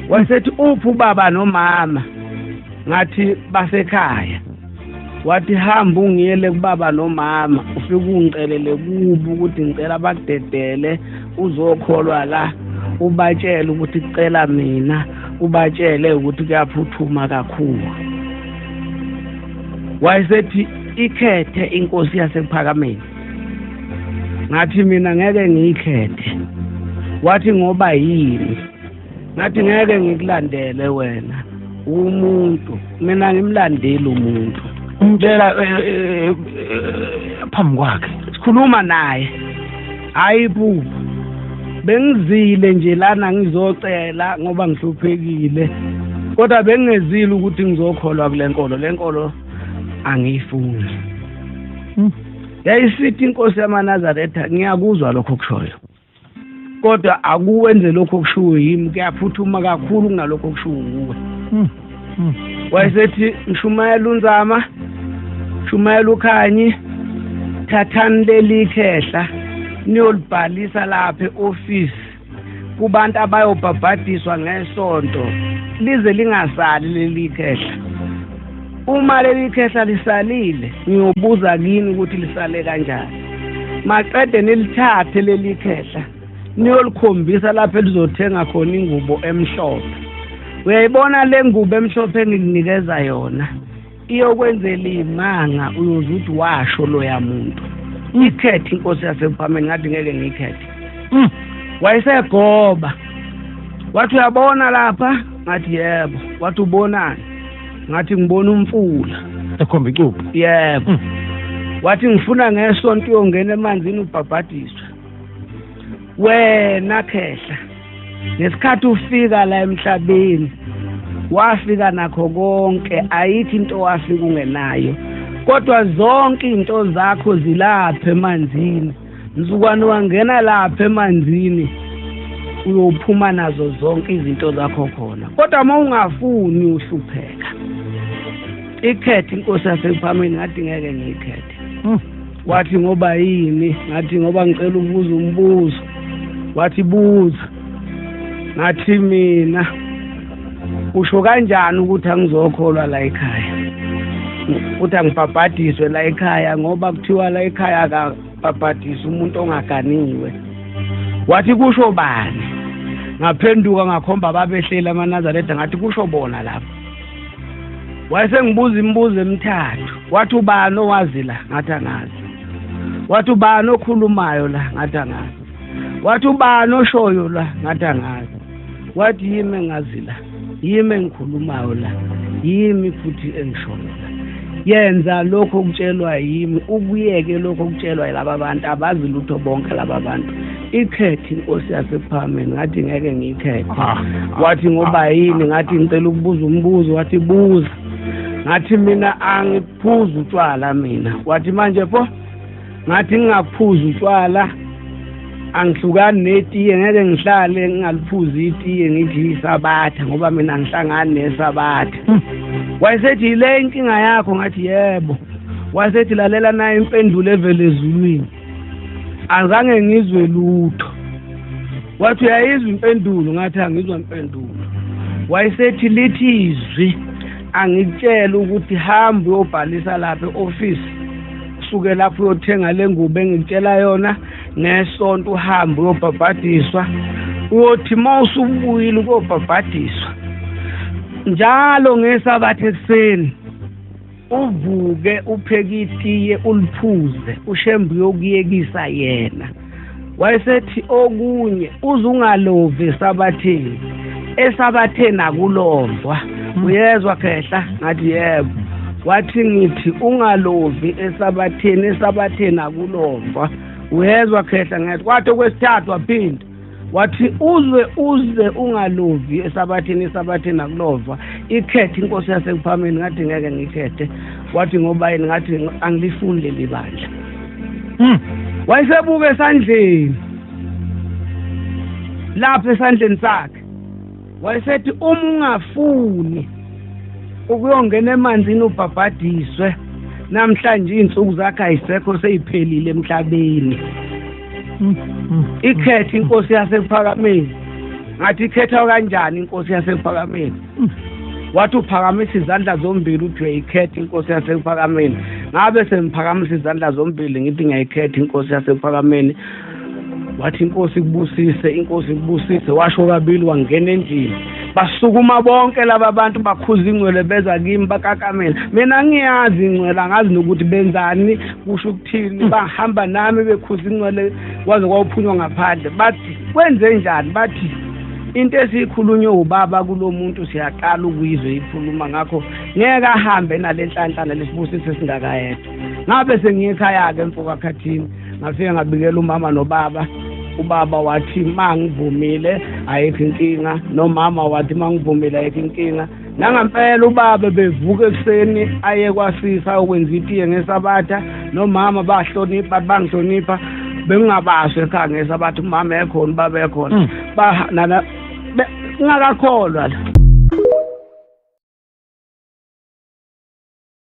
wasethi uphi ubaba nomama ngathi basekhaya wathi hamba ungiyele kubaba nomama ufike ungicelele kubo ukuthi ngicela bakudedele uzokholwa la ubatshele ukuthi kucela mina ubatshele ukuthi kuyaphuthuma kakhulu wayesethi ikhethe inkosi yasePhakameni ngathi mina ngeke ngiyikhethe wathi ngoba yini ngathi ngeke ngikulandele wena umuntu mina ngimlandela umuntu ngitshela phambi kwakhe sikhuluma naye hayibu bengizile nje lana ngizocela ngoba ngihluphekile kodwa bengezile ukuthi ngizokholwa kule nkolo lenkolo angiyifuni yayisithi inkosi yamaNazaretha ngiyakuzwa lokho kushoyo kodwa akuwenze lokho kushiwo yimi kuyaphuthuma kakhulu kunalokho kushiwo kuwe wayesethi Mshumayela uNzama Shumayela uKhanyi thathani leli khehla niyolibhalisa lapha e-office kubantu abayobhabhadiswa ngesonto lize lingasali leli khehla uma leli khehla lisalile ngiyobuza kini ukuthi lisale kanjani maqede nilithathe leli khehla niyolikhombisa lapha elizothenga khona ingubo emhlophe uyayibona le ngubo emhlophe engikunikeza yona iyokwenzela imanga uyozuthi washo lo yamuntu ikhethe inkosi yasePhakameni ngathi ngeke ngikhethe wayesegoba wathi uyabona lapha ngathi yebo wathi ubonani ngathi ngibona umfula ekhomba icupho yebo wathi ngifuna ngesonto uyongena emanzini ubhabhadiswe wena khehla nesikhathi ufika la emhlabeni wafika nakho konke ayithi into wafika ungenayo kodwa zonke into zakho zilapha emanzini mzukwane wangena lapha emanzini uyophuma nazo zonke izinto zakho khona kodwa uma ungafuni uhlupheka ikhethe inkosi yasePhakameni ngathi ngeke ngiyikhethe wathi ngoba yini ngathi ngoba ngicela ukubuza umbuzo wathi buza ngathi mina usho kanjani ukuthi angizokholwa la ekhaya uthi angibhabhadiswe la ekhaya ngoba kuthiwa la ekhaya akabhabhadiswa umuntu ongaganiwe wathi kusho bani ngaphenduka ngakhomba babehlela amaNazaretha ngathi kusho bona lapho wayesengibuza imibuzo emithathu wathi ubani owazi la ngathi angazi wathi ubani okhulumayo la ngathi angazi wathi ubani oshoyo la ngathi angazi wathi yimi engazi la yimi engikhulumayo la yimi futhi engishoyo la yenza lokho okutshelwa yimi ukuyeke lokho okutshelwa yilaba abantu abazi lutho bonke laba bantu ikhethe inkosi yasePhakameni ngathi ngeke ngiyikhethe wathi ngoba yini ngathi ngicela ukubuza umbuzo wathi buza ngathi mina angiphuza utshwala mina wathi manje pho ngathi ngingaphuza utshwala angihlukani netiye ngeke ngihlale ngingaliphuzi itiye ngithi isabatha ngoba mina ngihlangana nesabatha wayesethi ile inkinga yakho ngathi yebo wayesethi lalela nayo impendulo evele ezulwini azange ngizwe lutho wathi uyayizwa impendulo ngathi angizwa impendulo wayesethi lithi izwi angitshela ukuthi hamba uyobhalisa lapha e-office suke lapho uyothenga le ngubo engitshela yona nesonto uhambe uyobhabhadiswa uyothi mawusubuyile ukubhabhadiswa njalo ngesabatha ekuseni uvuke upheke itiye uliphuze ushembe uyokuyekisa yena wayesethi okunye uzungalovi esabatheni akulovwa uyezwa khehla ngathi yebo wathi ngithi ungalovi esabatheni akulovwa uyezwa khehla ngathi kwathi okwesithathu waphinda wathi uze ungalovi esabatheni akulovwa ikhethe inkosi yasePhakameni ngathi ngeke ngikhethe wathi ngoba yini ngathi angilifuni leli bandla wayesebuka esandleni lapha esandleni sakhe wayesethi uma ungafuni ukuyongena emanzini ubhabhadiswe namhlanje insuku zakhe ayisekho seyiphelile emhlabeni ikhethe inkosi yasePhakameni ngathi ikhetha kanjani inkosi yasePhakameni wathi uphakamisa izandla zombili uthi uyayikhetha inkosi yasePhakameni ngabe semphakamisa izandla zombili ngithi ngiyayikhetha inkosi yasePhakameni wathi inkosi kubusise washo kabili wangena endlini basukuma bonke laba bantu bakhuza ingcwele beza kimi bakakamela mina ngiyazi ingcwele angazi nokuthi benzani kusho ukuthini bahamba nami bekhuza ingcwele kwaze kwawuphunywa ngaphandle bathi kwenze njani bathi into esikhulunywe ubaba kulomuntu siyaqala ukuyizwe ikhuluma ngakho ngeke ahambe nalenhlanhlana lesibusise singakayedwa ngabe sengiyekhaya ke emfoka khathini ngafika ngabikela umama nobaba ubaba wathi mangivumile ayikho inkinga nomama wathi mangivumile ayikho inkinga nangempela ubaba bevuka ekseni aye kwasisa ukwenza itiye ngesabatha nomama bahlonipha bangihlonipha bengingabasho ekhaya ngesabatha umama ekhona ubaba ekhona ngakakholwa la